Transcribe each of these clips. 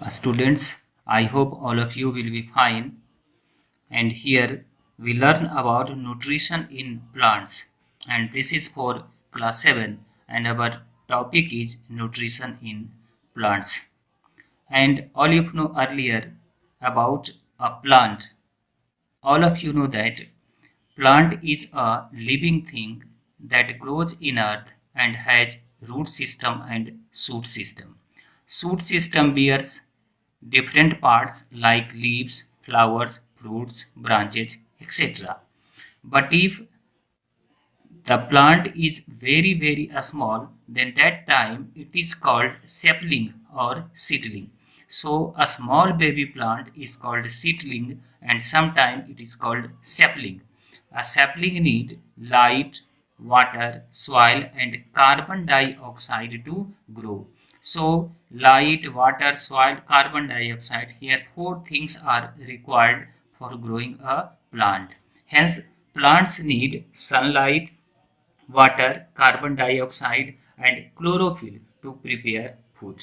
Students, I hope all of you will be fine. And here we learn about nutrition in plants. And this is for class 7. And our topic is nutrition in plants. And all of you know earlier about a plant. All of you know that plant is a living thing that grows in earth and has root system and shoot system. Shoot system bears different parts like leaves, flowers, fruits, branches, etc. But if the plant is very small, then that time it is called sapling or seedling. So a small baby plant is called seedling and sometimes it is called sapling. A sapling need light, water, soil and carbon dioxide to grow. So light, water, soil, carbon dioxide, here four things are required for growing a plant. Hence plants need sunlight, water, carbon dioxide, and chlorophyll to prepare food.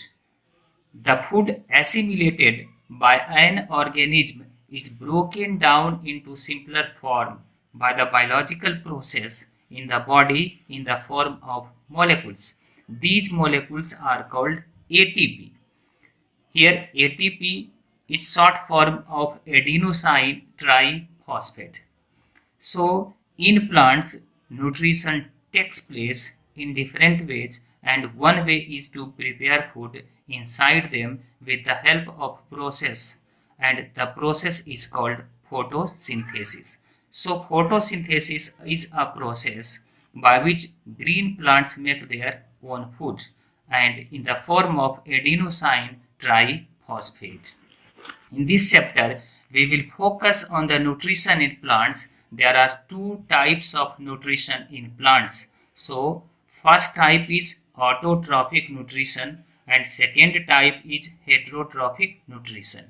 The food assimilated by an organism is broken down into simpler form by the biological process in the body in the form of molecules. These molecules are called ATP. Here ATP is short form of adenosine triphosphate. So, in plants, nutrition takes place in different ways, and one way is to prepare food inside them with the help of process, and the process is called photosynthesis. So, photosynthesis is a process by which green plants make their own food and in the form of adenosine triphosphate. In this chapter, we will focus on the nutrition in plants. There are two types of nutrition in plants. So, first type is autotrophic nutrition and second type is heterotrophic nutrition.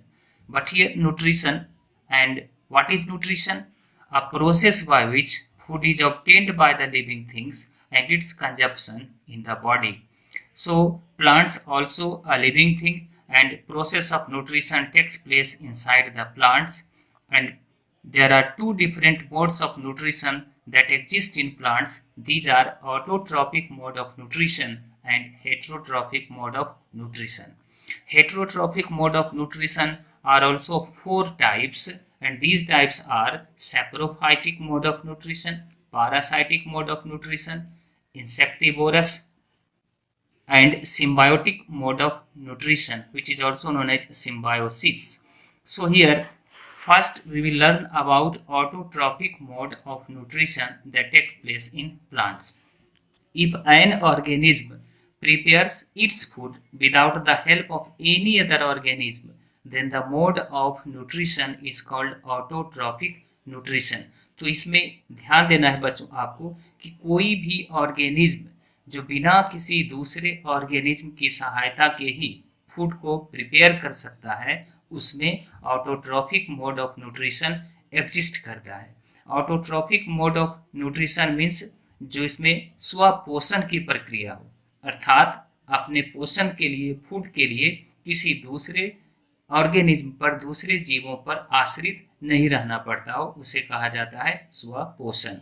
But here nutrition, and what is nutrition? A process by which food is obtained by the living things and its consumption in the body. So plants also a living thing and process of nutrition takes place inside the plants, and there are two different modes of nutrition that exist in plants. These are autotrophic mode of nutrition and heterotrophic mode of nutrition. Heterotrophic mode of nutrition are also four types, and these types are saprophytic mode of nutrition, parasitic mode of nutrition, insectivorous and symbiotic mode of nutrition, which is also known as symbiosis. So here first we will learn about autotrophic mode of nutrition that take place in plants. If an organism prepares its food without the help of any other organism, then the mode of nutrition is called autotrophic nutrition. तो इसमें ध्यान देना है बच्चों आपको कि कोई भी ऑर्गेनिज्म जो बिना किसी दूसरे ऑर्गेनिज्म की सहायता के ही फूड को प्रिपेयर कर सकता है, उसमें autotrophic mode of nutrition exist करता है. Autotrophic mode of nutrition means जो इसमें स्वपोषण की प्रक्रिया हो, अर्थात अपने पोषण के लिए, फूड के लिए किसी दूसरे ऑर्गेनिज्म पर, दूसरे जीवों पर आश्रित नहीं रहना पड़ता हो, उसे कहा जाता है स्वपोषण.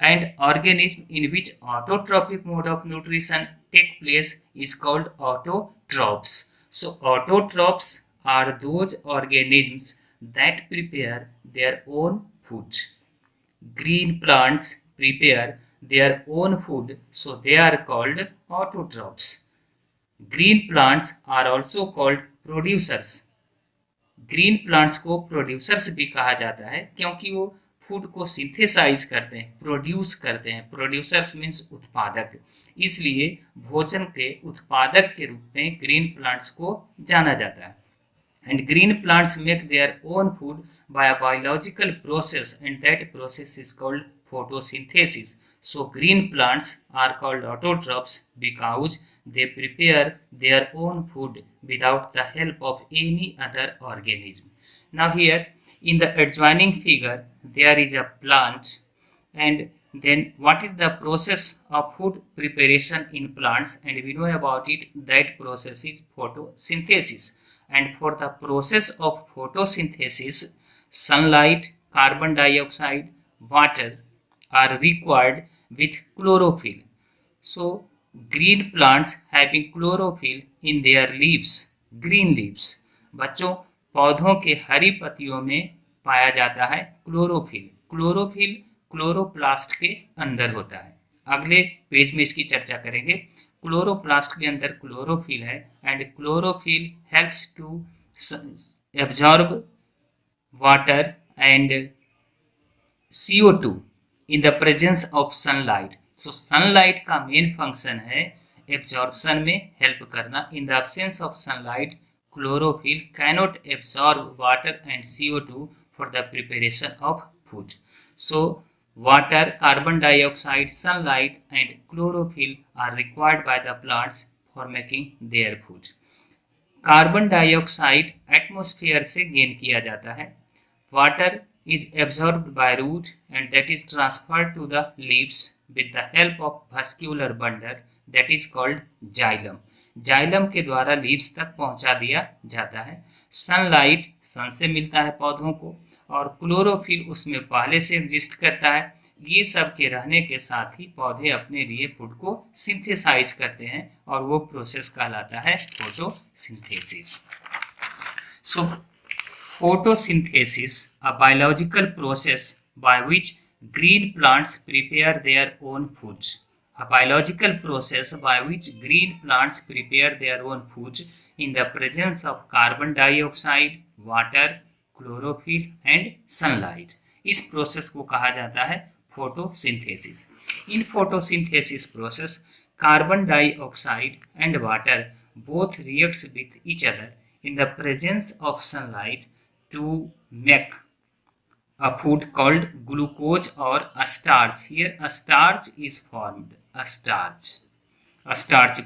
And organism in which autotrophic mode of nutrition take place is called autotrophs. So autotrophs are those organisms that prepare their own food. Green plants prepare their own food, so they are called autotrophs. Green plants are also called producers. Green plants को producers भी कहा जाता है क्योंकि वो food को synthesise करते हैं, प्रोड्यूस करते हैं. प्रोड्यूसर्स मीन्स उत्पादक, इसलिए भोजन के उत्पादक के रूप में ग्रीन प्लांट्स को जाना जाता है. And green plants make their own food by a biological process, and that process is called photosynthesis. So green plants are called autotrophs because they prepare their own food without the help of any other organism. Now here in the adjoining figure there is a plant, and then what is the process of food preparation in plants, and we know about it, that process is photosynthesis. and for the process of photosynthesis, sunlight, carbon dioxide, water are required with chlorophyll. So green plants having chlorophyll in their leaves, green leaves. बच्चों, पौधों के हरी पत्तियों में पाया जाता है chlorophyll. Chlorophyll chloroplast के अंदर होता है। अगले पेज में इसकी चर्चा करेंगे। क्लोरोप्लास्ट के अंदर क्लोरोफिल है and chlorophyll helps to absorb water and CO2 in the presence of sunlight. So sunlight का मेन फंक्शन है एब्जॉर्प्शन में हेल्प करना। In the absence of sunlight, chlorophyll cannot absorb water and CO2 for the preparation of food. So water, carbon dioxide, sunlight and chlorophyll are required by the plants for making their food. Carbon dioxide atmosphere से gain किया जाता है। Water is absorbed by root and that is transferred to the leaves with the help of vascular bundle that is called xylem. Xylem के द्वारा leaves तक पहुंचा दिया जाता है। सनलाइट सन से मिलता है पौधों को और क्लोरोफिल उसमें पहले से एग्जिस्ट करता है। ये सब के रहने के साथ ही पौधे अपने लिए फूड को सिंथेसाइज करते हैं और वो प्रोसेस कहलाता है photosynthesis. So photosynthesis, a biological process by which green plants prepare their own food. A biological process by which green plants prepare their own food in the presence of carbon dioxide, water, chlorophyll and sunlight. इस process को कहा जाता है photosynthesis. In photosynthesis process carbon dioxide and water both reacts with each other in the presence of sunlight to make a food called glucose or a starch. Here a starch is formed. A starch.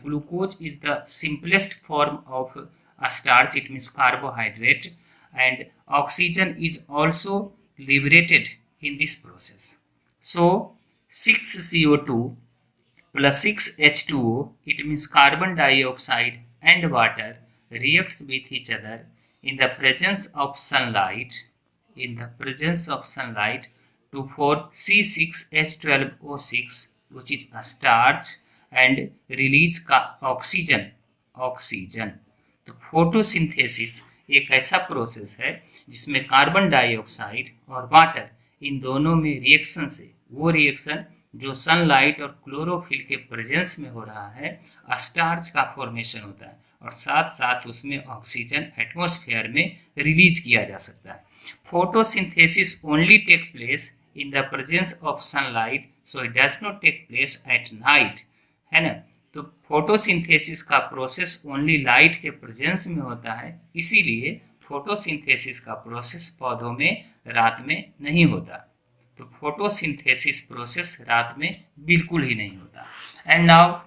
Glucose is the simplest form of a starch. It means carbohydrate, and oxygen is also liberated in this process. So 6 CO2 plus 6 H2O, it means carbon dioxide and water reacts with each other in the presence of sunlight to form C6H12O6, which is a starch, and release oxygen. तो photosynthesis एक ऐसा process है जिसमें carbon dioxide और water in दोनों में reaction से, वो रिएक्शन जो सनलाइट और क्लोरोफिल के प्रेजेंस में हो रहा है, स्टार्च का फॉर्मेशन होता है और साथ साथ उसमें ऑक्सीजन एटमॉस्फेयर में रिलीज किया जा सकता है। Photosynthesis only take place in the presence of sunlight, so it does not take place at night, है ना। तो फोटोसिंथेसिस का प्रोसेस ओनली लाइट के प्रेजेंस में होता है, इसीलिए फोटोसिंथेसिस का प्रोसेस पौधों में रात में नहीं होता। तो फोटोसिंथेसिस प्रोसेस रात में बिल्कुल ही नहीं होता। And now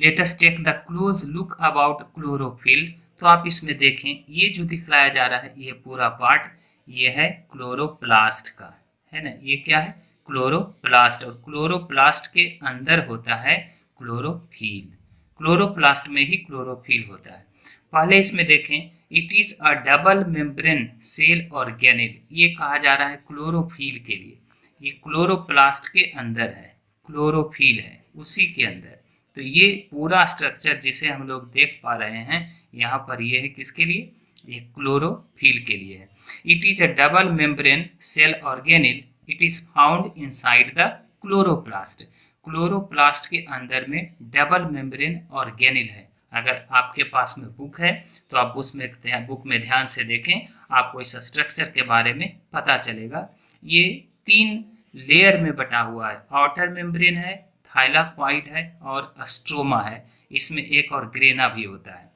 let us take the close look about chlorophyll. तो आप इसमें देखें, ये जो दिखलाया जा रहा है ये पूरा पार्ट, ये है क्लोरोप्लास्ट का, है ना। ये क्या है? क्लोरोप्लास्ट। और क्लोरोप्लास्ट के अंदर होता है क्लोरोफिल। क्लोरोप्लास्ट में ही क्लोरोफिल होता है। पहले इसमें देखें, it is a double membrane cell organelle. ये कहा जा रहा है क्लोरोफिल के लिए, ये क्लोरोप्लास्ट के अंदर है, क्लोरोफिल है उसी के अंदर। तो ये पूरा स्ट्रक्चर जिसे हम लोग देख पा रहे हैं यहाँ पर, ये है किसके लिए? ये क्लोरोफिल के लिए है। It is a double membrane cell organelle, it is found inside the chloroplast. Chloroplast के अंदर में डबल मेम्ब्रेन ऑर्गेनेल है। अगर आपके पास में बुक है तो आप उसमें बुक में ध्यान से देखें, आपको इस स्ट्रक्चर के बारे में पता चलेगा। ये 3 लेयर में बटा हुआ है। आउटर मेम्ब्रेन है, थाइलाक्वाइड है और स्ट्रोमा है। इसमें एक और ग्रेना भी होता है।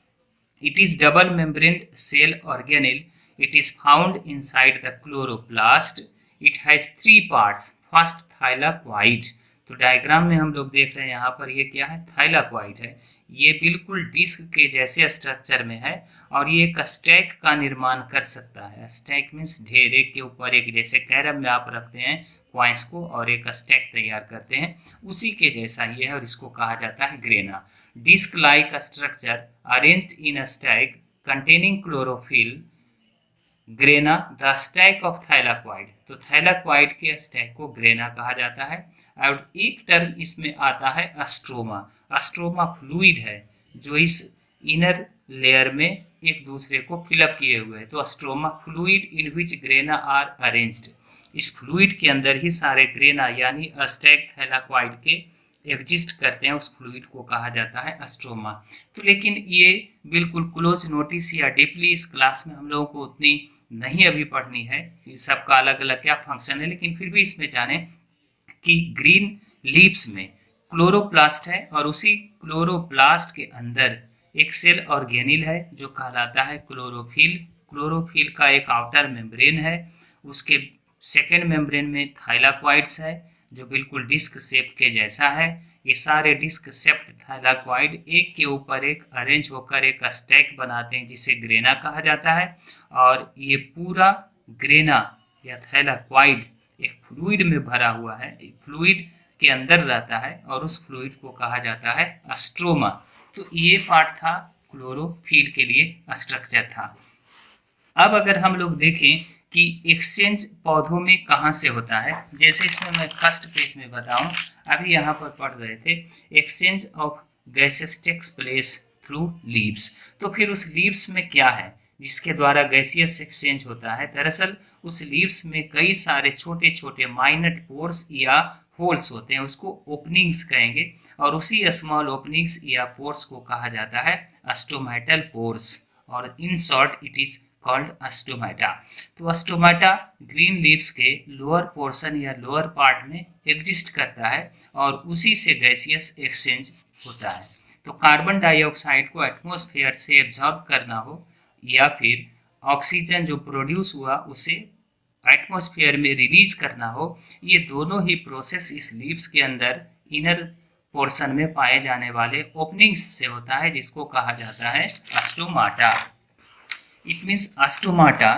It is double membrane cell organelle, it is found inside the chloroplast, it has 3 parts. First thylakoid, तो डायग्राम में हम लोग देख रहे हैं यहाँ पर, ये क्या है? थाइलाक्वाइड है। ये बिल्कुल डिस्क के जैसे स्ट्रक्चर में है और ये एक स्टैक का निर्माण कर सकता है। स्टैक मीन्स ढेर, एक के ऊपर एक, जैसे कैरम में आप रखते हैं कॉइन्स को और एक स्टैक तैयार करते हैं, उसी के जैसा ये है और इसको कहा जाता है grana. Disc like structure arranged in a stack containing chlorophyll grana the stack of thylakoid. तो थैलाक्वाइड के स्टैक को ग्रेना कहा जाता है। और एक टर्म इसमें आता है अस्ट्रोमा। अस्ट्रोमा फ्लूइड है जो इस इनर लेयर में एक दूसरे को फिलअप किए हुए है। तो stroma fluid in which grana are arranged. इस फ्लूइड के अंदर ही सारे ग्रेना यानी स्टैक थैलाक्वाइड के एग्जिस्ट करते हैं, उस फ्लूइड को कहा जाता है अस्ट्रोमा। तो लेकिन ये बिल्कुल क्लोज नोटिस या डीपली इस क्लास में हम लोगों को उतनी नहीं अभी पढ़नी है, सबका अलग अलग क्या फंक्शन है, लेकिन फिर भी इसमें जाने कि ग्रीन लीव्स में क्लोरोप्लास्ट है और उसी क्लोरोप्लास्ट के अंदर एक सेल ऑर्गेनिल है जो कहलाता है क्लोरोफिल। क्लोरोफिल का एक आउटर मेम्ब्रेन है, उसके सेकेंड मेम्ब्रेन में थाइलाक्वाइड्स है जो बिल्कुल डिस्क शेप के जैसा है। ये सारे डिस्क शेप्ड थाइलाक्वाइड एक के ऊपर एक अरेंज होकर एक स्टैक बनाते हैं जिसे ग्रेना कहा जाता है। और ये पूरा ग्रेना या थैलाक्वाइड एक फ्लूइड में भरा हुआ है, एक फ्लूइड के अंदर रहता है और उस फ्लूइड को कहा जाता है अस्ट्रोमा। तो ये पार्ट था क्लोरोफिल के लिए स्ट्रक्चर था। अब अगर हम लोग देखें कि एक्सचेंज पौधों में कहाँ से होता है, जैसे इसमें मैं फर्स्ट पेज में बताऊं, अभी यहाँ पर पढ़ रहे थे exchange of gases takes place through leaves. तो फिर उस लीव्स में क्या है जिसके द्वारा गैसियस एक्सचेंज होता है? दरअसल उस लीव्स में कई सारे छोटे छोटे माइनट पोर्स या होल्स होते हैं, उसको ओपनिंग्स कहेंगे। और उसी स्मॉल ओपनिंग्स या पोर्स को कहा जाता है स्टोमेटल पोर्स, और in short it is called stomata. तो स्टोमेटा ग्रीन लीव्स के लोअर पोर्शन या लोअर पार्ट में एग्जिस्ट करता है और उसी से गैसियस एक्सचेंज होता है। तो कार्बन डाइऑक्साइड को एटमॉस्फेयर से एब्जॉर्ब करना हो या फिर ऑक्सीजन जो प्रोड्यूस हुआ उसे एटमॉस्फेयर में रिलीज करना हो, ये दोनों ही प्रोसेस इस लीव्स के अंदर इनर पोर्शन में पाए जाने वाले ओपनिंग्स से होता है, जिसको कहा जाता है stomata. It means stomata,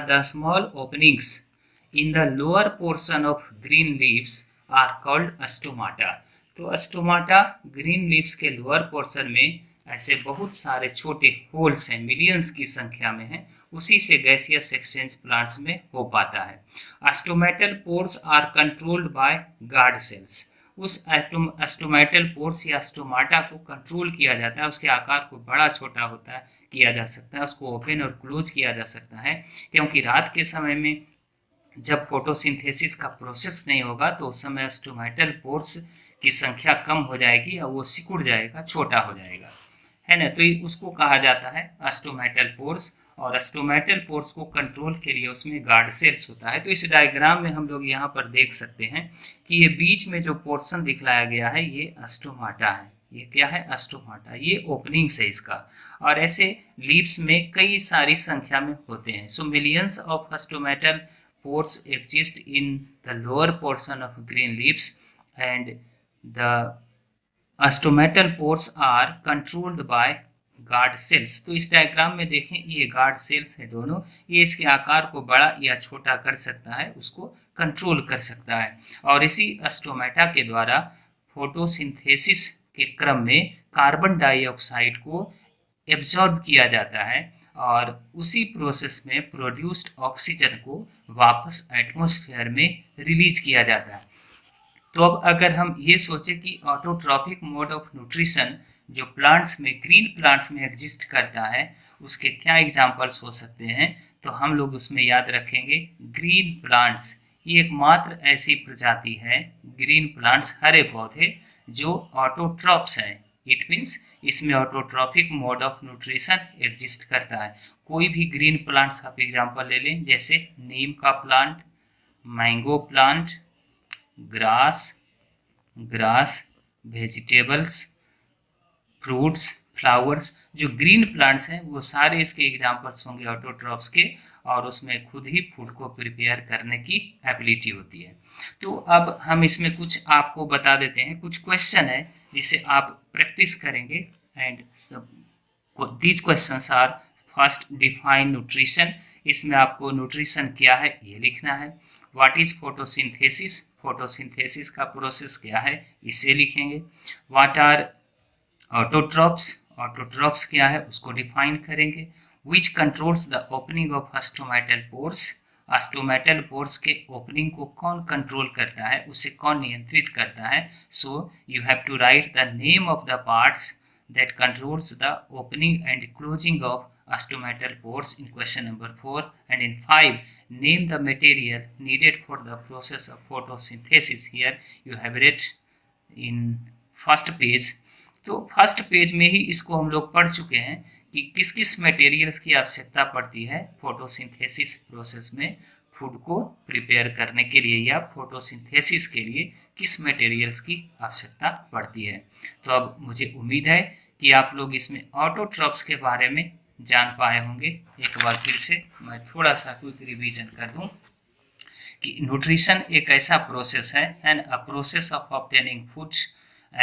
the small openings in the lower portion of green leaves are called stomata। तो स्टोमाटा ग्रीन लीव्स के लोअर पोर्शन में ऐसे बहुत सारे छोटे होल्स हैं, मिलियंस की संख्या में हैं, उसी से गैसियस एक्सचेंज प्लांट्स में हो पाता है। Stomatal pores are controlled by guard cells. उस स्टोमेटल पोर्स या स्टोमाटा को कंट्रोल किया जाता है, उसके आकार को बड़ा छोटा होता है किया जा सकता है, उसको ओपन और क्लोज किया जा सकता है, क्योंकि रात के समय में जब फोटोसिंथेसिस का प्रोसेस नहीं होगा तो उस समय स्टोमेटल पोर्स की संख्या कम हो जाएगी और वो सिकुड़ जाएगा, छोटा हो जाएगा, है ना। तो उसको कहा जाता है स्टोमेटल पोर्स। और स्टोमेटल पोर्स को कंट्रोल के लिए उसमें गार्ड सेल्स होता है। तो इस डायग्राम में हम लोग यहाँ पर देख सकते हैं कि ये बीच में जो पोर्शन दिखलाया गया है ये स्टोमाटा है। ये क्या है? स्टोमाटा। ये ओपनिंग्स है इसका। और ऐसे लीव्स में कई सारी संख्या में होते हैं। So millions of stomatal pores exist in the lower portion of green leaves and the stomatal pores are controlled by guard cells. तो इस डायग्राम में देखें ये गार्ड सेल्स है दोनों, ये इसके आकार को बड़ा या छोटा कर सकता है, उसको कंट्रोल कर सकता है। और इसी स्टोमेटा के द्वारा फोटोसिंथेसिस के क्रम में कार्बन डाइऑक्साइड को एब्जॉर्ब किया जाता है और उसी प्रोसेस में प्रोड्यूस्ड ऑक्सीजन को वापस एटमॉस्फेयर में रिलीज किया जाता है। तो अब अगर हम ये सोचें कि ऑटोट्रॉपिक मोड ऑफ न्यूट्रिशन जो प्लांट्स में, ग्रीन प्लांट्स में एग्जिस्ट करता है, उसके क्या एग्जांपल्स हो सकते हैं, तो हम लोग उसमें याद रखेंगे ग्रीन प्लांट्स। ये एकमात्र ऐसी प्रजाति है ग्रीन प्लांट्स, हरे पौधे, जो ऑटोट्रॉप्स हैं। इट मीन्स इसमें autotrophic mode of nutrition exist करता है। कोई भी ग्रीन प्लांट्स आप एग्जाम्पल ले लें, जैसे नीम का plant, mango plant, grass, vegetables, fruits, flowers, जो ग्रीन प्लांट्स हैं वो सारे इसके एग्जांपल्स होंगे ऑटोट्रॉप्स के, और उसमें खुद ही फूड को प्रिपेयर करने की एबिलिटी होती है। तो अब हम इसमें कुछ आपको बता देते हैं, कुछ क्वेश्चन है जिसे आप प्रैक्टिस करेंगे। And these questions are first define nutrition. इसमें आपको न्यूट्रिशन क्या है ये लिखना है। What is photosynthesis? फोटोसिंथेसिस का प्रोसेस क्या है इसे लिखेंगे। What are autotrophs? ऑटोट्रॉप्स क्या है उसको डिफाइन करेंगे। विच controls the opening of stomatal pores, stomatal pores के ओपनिंग को कौन कंट्रोल करता है, उसे कौन नियंत्रित करता है। So you have to write the name of the parts that controls the opening and closing of stomatal pores in question number 4, and in 5 name the material needed for the process of photosynthesis. Here you have read in first page। तो first page में ही इसको हम लोग पढ़ चुके हैं कि किस किस मटेरियल्स की आवश्यकता पड़ती है फोटोसिंथेसिस प्रोसेस में, फूड को प्रिपेयर करने के लिए या फोटोसिंथेसिस के लिए किस मटेरियल्स की आवश्यकता पड़ती है। तो अब मुझे उम्मीद है कि आप लोग इसमें ऑटोट्रॉप्स के बारे में जान पाए होंगे। एक बार फिर से मैं थोड़ा सा क्विक रिवीजन कर दूं कि न्यूट्रिशन एक ऐसा प्रोसेस है and a process of obtaining food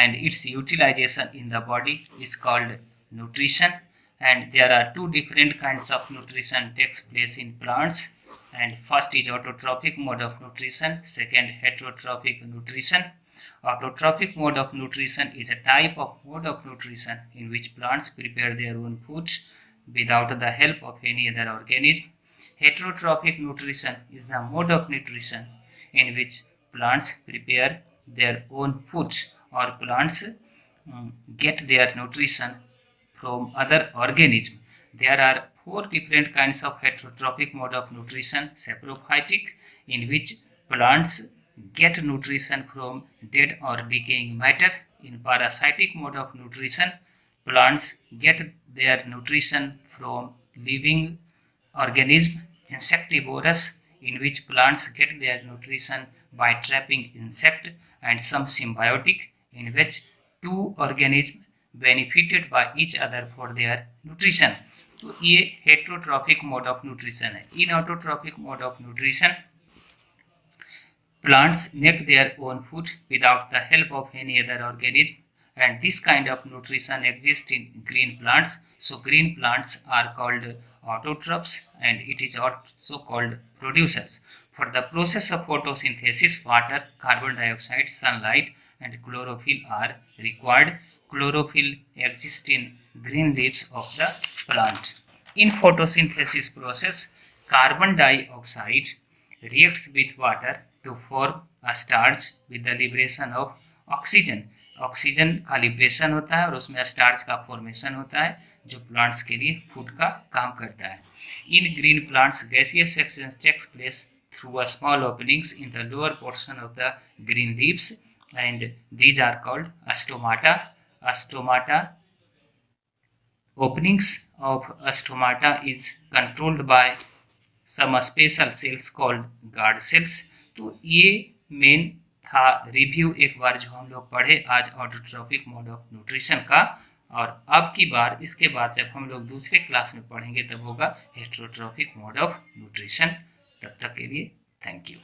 and its utilization in the body is called nutrition, and there are two different kinds of nutrition takes place in plants, and first is autotrophic mode of nutrition, second heterotrophic nutrition. Autotrophic mode of nutrition is a type of mode of nutrition in which plants prepare their own food without the help of any other organism. Heterotrophic nutrition is the mode of nutrition in which plants prepare their own food or plants get their nutrition from other organisms. There are 4 different kinds of heterotrophic mode of nutrition. Saprophytic, in which plants get nutrition from dead or decaying matter. In parasitic mode of nutrition, plants get their nutrition from living organisms. Insectivorous, in which plants get their nutrition by trapping insect, and some symbiotic, in which two organisms benefited by each other for their nutrition. तो ये heterotrophic mode of nutrition है। In autotrophic mode of nutrition plants make their own food without the help of any other organism, and this kind of nutrition exists in green plants. So green plants are called autotrophs, and it is also called producers. For the process of photosynthesis, water, carbon dioxide, sunlight and chlorophyll are required. Chlorophyll exists in green leaves of the plant. In photosynthesis process, carbon dioxide reacts with water to form a starch with the liberation of oxygen. Oxygen का liberation होता है और उसमें starch का formation होता है जो plants के लिए फूड का काम करता है। इन green plants gaseous exchange takes place through a small openings in the lower portion of the green leaves, and these are called stomata. Stomata openings of stomata is controlled by some special cells called guard cells. तो ये main था review एक बार जो हम लोग पढ़े आज autotrophic mode of nutrition का, और अब की बार इसके बाद जब हम लोग दूसरे क्लास में पढ़ेंगे तब होगा हेट्रोट्रॉफिक मोड ऑफ न्यूट्रिशन। तब तक के लिए थैंक यू।